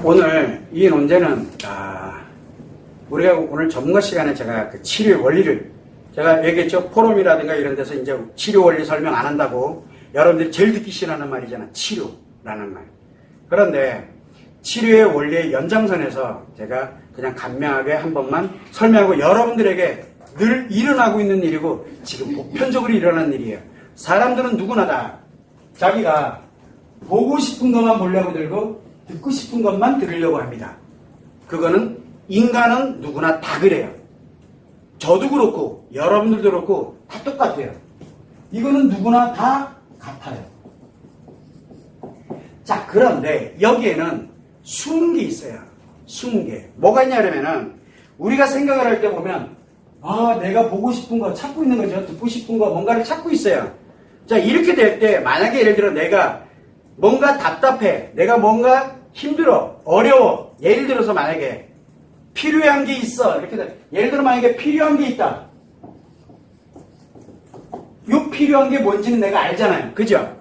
오늘 이 논제는 우리가 오늘 전문가 시간에 제가 그 치료의 원리를 제가 얘기했죠. 포럼이라든가 이런 데서 이제 치료 원리 설명 안 한다고 여러분들이 제일 듣기 싫어하는 말이잖아. 치료라는 말. 그런데 치료의 원리의 연장선에서 제가 그냥 간명하게 한 번만 설명하고 여러분들에게 늘 일어나고 있는 일이고 지금 보편적으로 일어나는 일이에요. 사람들은 누구나 다 자기가 보고 싶은 것만 보려고 들고 듣고 싶은 것만 들으려고 합니다. 그거는 인간은 누구나 다 그래요. 저도 그렇고 여러분들도 그렇고 다 똑같아요. 이거는 누구나 다 같아요. 자, 그런데 여기에는 숨은 게 있어요. 숨은 게. 뭐가 있냐면은 우리가 생각을 할 때 보면 내가 보고 싶은 거 찾고 있는 거죠. 듣고 싶은 거 뭔가를 찾고 있어요. 자, 이렇게 될 때 만약에 예를 들어 내가 뭔가 답답해. 내가 뭔가 힘들어. 어려워. 예를 들어서 만약에 필요한 게 있어. 이렇게 돼. 예를 들어 만약에 필요한 게 있다. 요 필요한 게 뭔지는 내가 알잖아요. 그죠?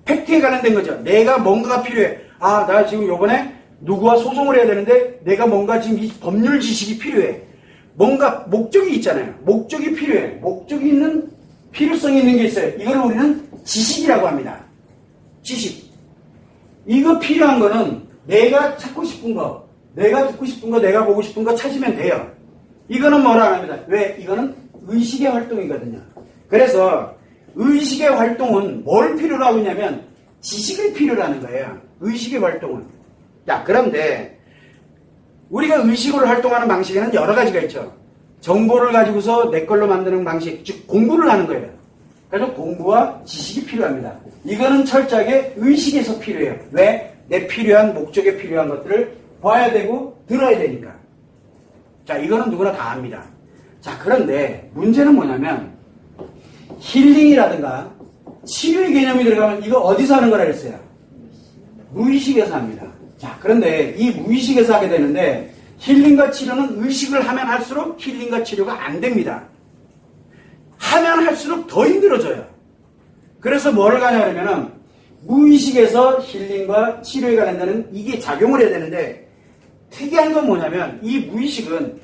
팩트에 관련된 거죠. 내가 뭔가가 필요해. 나 지금 요번에 누구와 소송을 해야 되는데 내가 뭔가 지금 이 법률 지식이 필요해. 뭔가 목적이 있잖아요. 목적이 필요해. 목적이 있는 필요성이 있는 게 있어요. 이걸 우리는 지식이라고 합니다. 지식. 이거 필요한 거는 내가 찾고 싶은 거, 내가 듣고 싶은 거, 내가 보고 싶은 거 찾으면 돼요. 이거는 뭐라 안 합니다. 왜? 이거는 의식의 활동이거든요. 그래서 의식의 활동은 뭘 필요로 하고 있냐면 지식을 필요로 하는 거예요. 의식의 활동은. 자, 그런데 우리가 의식으로 활동하는 방식에는 여러 가지가 있죠. 정보를 가지고서 내 걸로 만드는 방식, 즉 공부를 하는 거예요. 그래서 공부와 지식이 필요합니다. 이거는 철저하게 의식에서 필요해요. 왜? 내 필요한 목적에 필요한 것들을 봐야 되고 들어야 되니까. 자, 이거는 누구나 다 압니다. 자, 그런데 문제는 뭐냐면 힐링이라든가 치료의 개념이 들어가면 이거 어디서 하는 거라 그랬어요? 무의식에서 합니다. 자, 그런데 이 무의식에서 하게 되는데 힐링과 치료는 의식을 하면 할수록 힐링과 치료가 안 됩니다. 하면 할수록 더 힘들어져요. 그래서 뭐를 가냐면은 무의식에서 힐링과 치료에 관련되는 이게 작용을 해야 되는데 특이한 건 뭐냐면 이 무의식은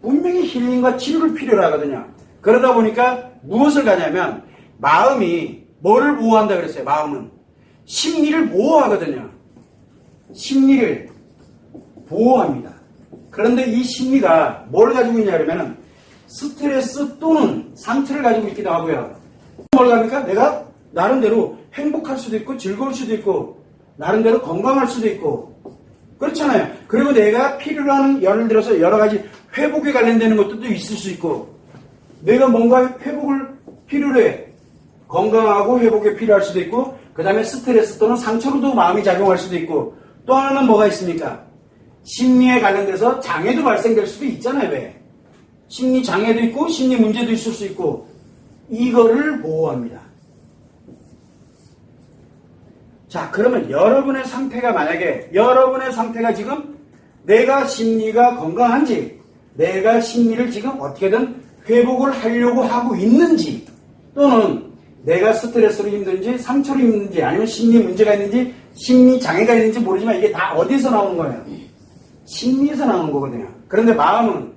분명히 힐링과 치료를 필요로 하거든요. 그러다 보니까 무엇을 가냐면 마음이 뭐를 보호한다 그랬어요. 마음은 심리를 보호하거든요. 심리를 보호합니다. 그런데 이 심리가 뭘 가지고 있냐면은 스트레스 또는 상처를 가지고 있기도 하고요. 뭘 합니까? 내가 나름대로 행복할 수도 있고 즐거울 수도 있고 나름대로 건강할 수도 있고 그렇잖아요. 그리고 내가 필요로 하는 예를 들어서 여러 가지 회복에 관련되는 것들도 있을 수 있고 내가 뭔가 회복을 필요로 해. 건강하고 회복에 필요할 수도 있고 그 다음에 스트레스 또는 상처로도 마음이 작용할 수도 있고 또 하나는 뭐가 있습니까? 심리에 관련돼서 장애도 발생될 수도 있잖아요. 왜? 심리 장애도 있고 심리 문제도 있을 수 있고 이거를 보호합니다. 자, 그러면 여러분의 상태가 만약에 여러분의 상태가 지금 내가 심리가 건강한지 내가 심리를 지금 어떻게든 회복을 하려고 하고 있는지 또는 내가 스트레스로 힘든지 상처로 힘든지 아니면 심리 문제가 있는지 심리 장애가 있는지 모르지만 이게 다 어디서 나오는 거예요? 심리에서 나오는 거거든요. 그런데 마음은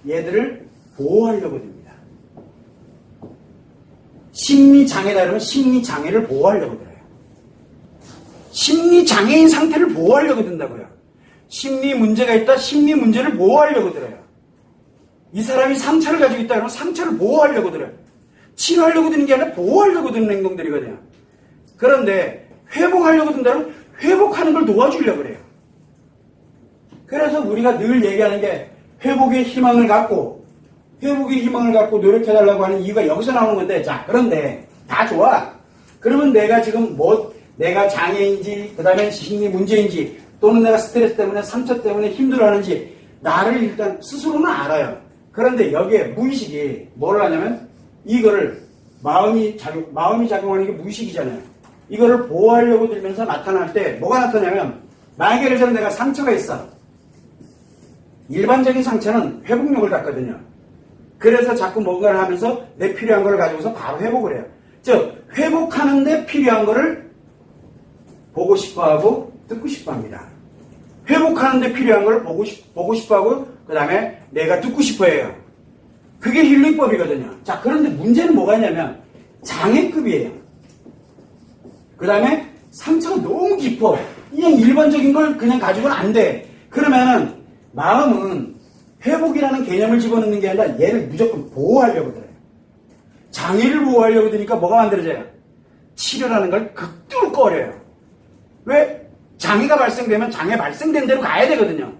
얘들을 보호하려고 듭니다. 심리 장애다 그러면 심리 장애를 보호하려고 들어요. 심리 장애인 상태를 보호하려고 든다고요. 심리 문제가 있다 심리 문제를 보호하려고 들어요. 이 사람이 상처를 가지고 있다 그러면 상처를 보호하려고 들어요. 치료하려고 드는 게 아니라 보호하려고 드는 행동들이거든요. 그런데 회복하려고 든다면 회복하는 걸 도와주려고 그래요. 그래서 우리가 늘 얘기하는 게 회복의 희망을 갖고 노력해달라고 하는 이유가 여기서 나오는 건데 자, 그런데 다 좋아. 그러면 내가 지금 내가 장애인지 그 다음에 심리 문제인지 또는 내가 스트레스 때문에 상처 때문에 힘들어하는지 나를 일단 스스로는 알아요. 그런데 여기에 무의식이 뭐를 하냐면 이거를 마음이 작용하는 게 무의식이잖아요. 이거를 보호하려고 들면서 나타날 때 뭐가 나타나냐면 만약에 예를 들어 내가 상처가 있어. 일반적인 상처는 회복력을 갖거든요. 그래서 자꾸 뭔가를 하면서 내 필요한 걸 가지고서 바로 회복을 해요. 즉 회복하는데 필요한 거를 보고 싶어하고 듣고 싶어 합니다. 회복하는데 필요한 걸 보고 싶어 하고, 그 다음에 내가 듣고 싶어 해요. 그게 힐링법이거든요. 자, 그런데 문제는 뭐가 있냐면, 장애급이에요. 그 다음에 상처가 너무 깊어. 그냥 일반적인 걸 그냥 가지고는 안 돼. 그러면은, 마음은 회복이라는 개념을 집어넣는 게 아니라 얘를 무조건 보호하려고 들어요. 장애를 보호하려고 드니까 뭐가 만들어져요? 치료라는 걸 극도로 꺼려요. 왜? 장애가 발생되면 장애 발생된 대로 가야 되거든요.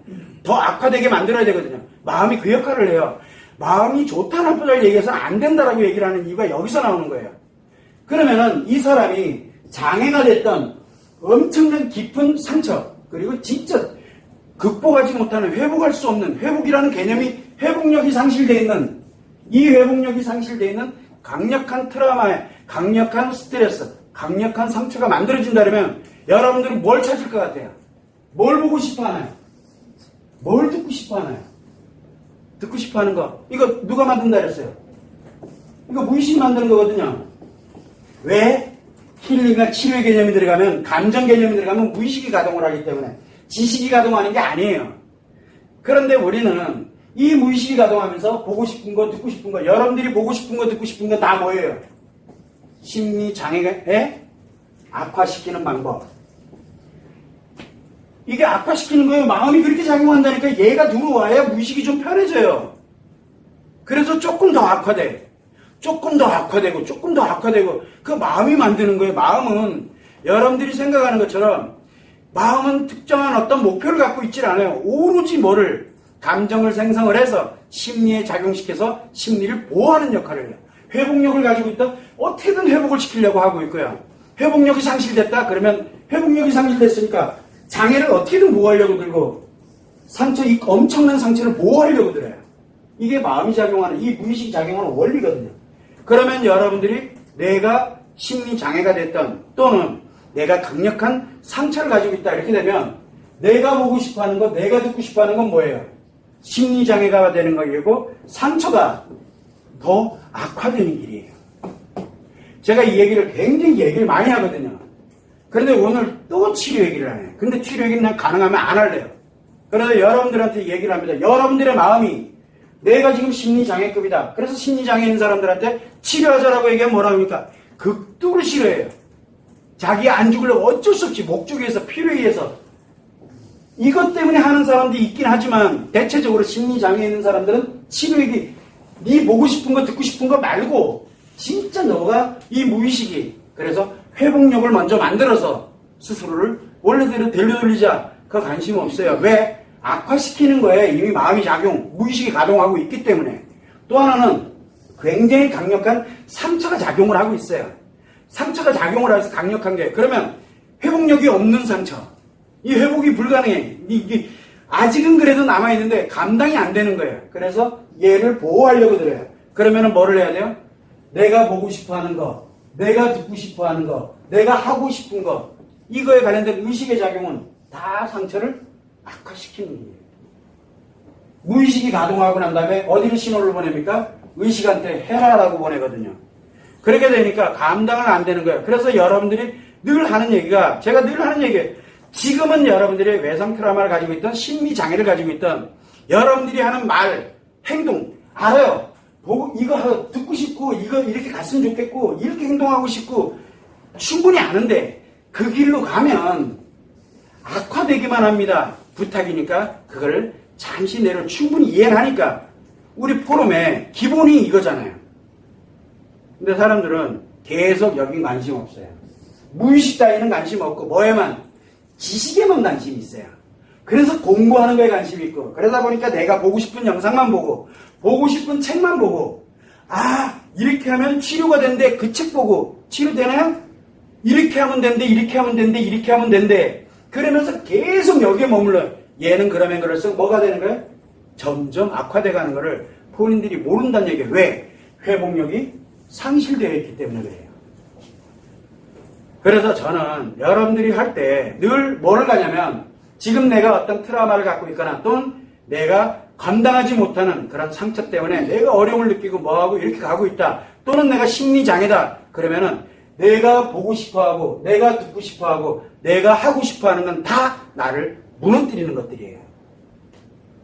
더 악화되게 만들어야 되거든요. 마음이 그 역할을 해요. 마음이 좋다 나쁘다를 얘기해서는 안 된다라고 얘기를 하는 이유가 여기서 나오는 거예요. 그러면은 이 사람이 장애가 됐던 엄청난 깊은 상처, 그리고 진짜 극복하지 못하는, 회복할 수 없는, 회복이라는 개념이 회복력이 상실되어 있는, 이 회복력이 상실되어 있는 강력한 트라우마에, 강력한 스트레스, 강력한 상처가 만들어진다면 여러분들은 뭘 찾을 것 같아요? 뭘 보고 싶어 하나요? 뭘 듣고 싶어 하나요? 듣고 싶어 하는 거. 이거 누가 만든다 그랬어요? 이거 무의식이 만드는 거거든요. 왜? 힐링과 치료의 개념이 들어가면, 감정 개념이 들어가면 무의식이 가동을 하기 때문에 지식이 가동하는 게 아니에요. 그런데 우리는 이 무의식이 가동하면서 보고 싶은 거, 듣고 싶은 거, 여러분들이 보고 싶은 거, 듣고 싶은 거 다 뭐예요? 심리 장애에 악화시키는 방법. 이게 악화시키는 거예요. 마음이 그렇게 작용한다니까 얘가 들어와야 무의식이 좀 편해져요. 그래서 조금 더 악화돼. 조금 더 악화되고, 조금 더 악화되고, 그 마음이 만드는 거예요. 마음은 여러분들이 생각하는 것처럼 마음은 특정한 어떤 목표를 갖고 있질 않아요. 오로지 뭐를, 감정을 생성을 해서 심리에 작용시켜서 심리를 보호하는 역할을 해요. 회복력을 가지고 있다? 어떻게든 회복을 시키려고 하고 있고요. 회복력이 상실됐다? 그러면 회복력이 상실됐으니까 장애를 어떻게든 보호하려고 들고, 상처, 이 엄청난 상처를 보호하려고 들어요. 이게 마음이 작용하는, 이 무의식이 작용하는 원리거든요. 그러면 여러분들이 내가 심리 장애가 됐던, 또는 내가 강력한 상처를 가지고 있다 이렇게 되면 내가 보고 싶어 하는 거, 내가 듣고 싶어 하는 건 뭐예요? 심리 장애가 되는 거이고 상처가 더 악화되는 길이에요. 제가 이 얘기를 굉장히 얘기를 많이 하거든요. 그런데 오늘 또 치료 얘기를 안 해요. 근데 치료 얘기는 난 가능하면 안 할래요. 그래서 여러분들한테 얘기를 합니다. 여러분들의 마음이 내가 지금 심리장애급이다. 그래서 심리장애 있는 사람들한테 치료하자라고 얘기하면 뭐라고 합니까? 극도로 싫어해요. 자기 안 죽으려고 어쩔 수 없이 목적에 의해서, 필요에 의해서. 이것 때문에 하는 사람들이 있긴 하지만 대체적으로 심리장애 있는 사람들은 치료 얘기, 네 보고 싶은 거 듣고 싶은 거 말고 진짜 너가 이 무의식이, 그래서 회복력을 먼저 만들어서 스스로를 원래대로 되돌리자. 그 관심 없어요. 왜? 악화시키는 거에 이미 마음이 작용, 무의식이 가동하고 있기 때문에. 또 하나는 굉장히 강력한 상처가 작용을 하고 있어요. 상처가 작용을 해서 강력한 게, 그러면 회복력이 없는 상처, 이 회복이 불가능해. 이게 아직은 그래도 남아있는데 감당이 안 되는 거예요. 그래서 얘를 보호하려고 들어요. 그러면은 뭐를 해야 돼요? 내가 보고 싶어 하는 거, 내가 듣고 싶어 하는 거, 내가 하고 싶은 거, 이거에 관련된 의식의 작용은 다 상처를 악화시키는 거예요. 무의식이 가동하고 난 다음에 어디를 신호를 보냅니까? 의식한테 해라라고 보내거든요. 그렇게 되니까 감당을 안 되는 거예요. 그래서 여러분들이 늘 하는 얘기가, 제가 늘 하는 얘기예요. 지금은 여러분들이 외상 트라우마를 가지고 있던, 심리 장애를 가지고 있던 여러분들이 하는 말, 행동 알아요. 보고 이거 듣고 싶고, 이거 이렇게 갔으면 좋겠고, 이렇게 행동하고 싶고 충분히 아는데 그 길로 가면 악화되기만 합니다. 부탁이니까 그걸 잠시 내려, 충분히 이해는 하니까. 우리 포럼의 기본이 이거잖아요. 근데 사람들은 계속 여긴 관심 없어요. 무의식 따위는 관심 없고 뭐에만, 지식에만 관심이 있어요. 그래서 공부하는 거에 관심이 있고, 그러다 보니까 내가 보고 싶은 영상만 보고, 보고 싶은 책만 보고, 아 이렇게 하면 치료가 된대, 그 책 보고 치료되나요? 이렇게 하면 된대, 이렇게 하면 된대, 이렇게 하면 된대. 그러면서 계속 여기에 머물러요. 얘는 그러면 그럴수록 뭐가 되는 거예요? 점점 악화돼 가는 거를 본인들이 모른다는 얘기예요. 왜? 회복력이 상실되어 있기 때문에 그래요. 그래서 저는 여러분들이 할 때 늘 뭐를 가냐면, 지금 내가 어떤 트라우마를 갖고 있거나, 또는 내가 감당하지 못하는 그런 상처 때문에 내가 어려움을 느끼고 뭐하고 이렇게 가고 있다, 또는 내가 심리장애다, 그러면은 내가 보고 싶어하고 내가 듣고 싶어하고 내가 하고 싶어하는 건 다 나를 무너뜨리는 것들이에요.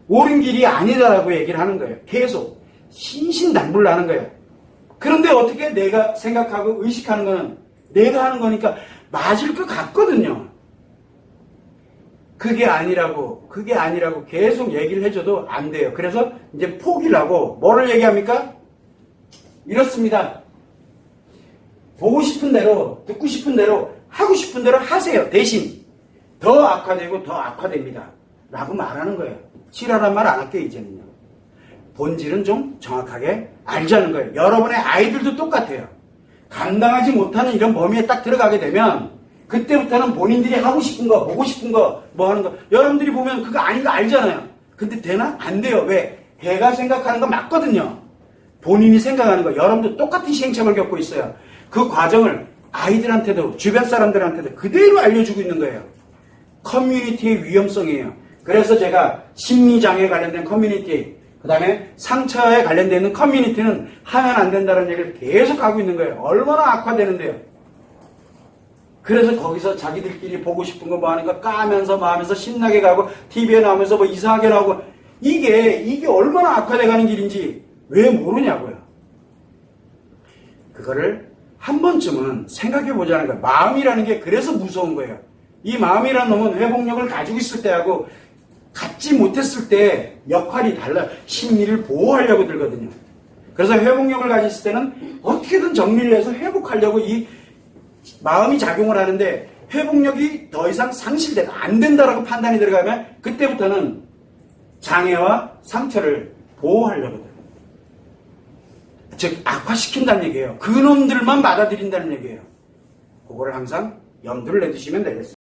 옳은 길이 아니다라고 얘기를 하는 거예요. 계속 신신당부하는 거예요. 그런데 어떻게 내가 생각하고 의식하는 거는 내가 하는 거니까 맞을 것 같거든요. 그게 아니라고 계속 얘기를 해줘도 안 돼요. 그래서 이제 포기를 하고 뭐를 얘기합니까? 이렇습니다. 보고 싶은 대로, 듣고 싶은 대로, 하고 싶은 대로 하세요. 대신 더 악화되고 더 악화됩니다. 라고 말하는 거예요. 치라란 말 안 할게요, 이제는요. 본질은 좀 정확하게 알자는 거예요. 여러분의 아이들도 똑같아요. 감당하지 못하는 이런 범위에 딱 들어가게 되면 그때부터는 본인들이 하고 싶은 거, 보고 싶은 거, 뭐 하는 거 여러분들이 보면 그거 아닌 거 알잖아요. 근데 되나? 안 돼요. 왜? 걔가 생각하는 거 맞거든요. 본인이 생각하는 거 여러분도 똑같은 시행착오를 겪고 있어요. 그 과정을 아이들한테도 주변 사람들한테도 그대로 알려주고 있는 거예요. 커뮤니티의 위험성이에요. 그래서 제가 심리장애에 관련된 커뮤니티, 그 다음에 상처에 관련되어 있는 커뮤니티는 하면 안 된다는 얘기를 계속 하고 있는 거예요. 얼마나 악화되는데요. 그래서 거기서 자기들끼리 보고 싶은 거 뭐 하는 거 까면서 뭐 하면서 신나게 가고 TV에 나오면서 뭐 이상하게 나오고 이게 얼마나 악화돼 가는 길인지 왜 모르냐고요. 그거를 한 번쯤은 생각해 보자는 거예요. 마음이라는 게 그래서 무서운 거예요. 이 마음이라는 놈은 회복력을 가지고 있을 때하고 갖지 못했을 때 역할이 달라요. 심리를 보호하려고 들거든요. 그래서 회복력을 가졌을 때는 어떻게든 정리를 해서 회복하려고 이 마음이 작용을 하는데 회복력이 더 이상 상실돼서 안 된다라고 판단이 들어가면 그때부터는 장애와 상처를 보호하려고 들어요. 즉 악화시킨다는 얘기예요. 그놈들만 받아들인다는 얘기예요. 그거를 항상 염두를 내두시면 되겠습니다.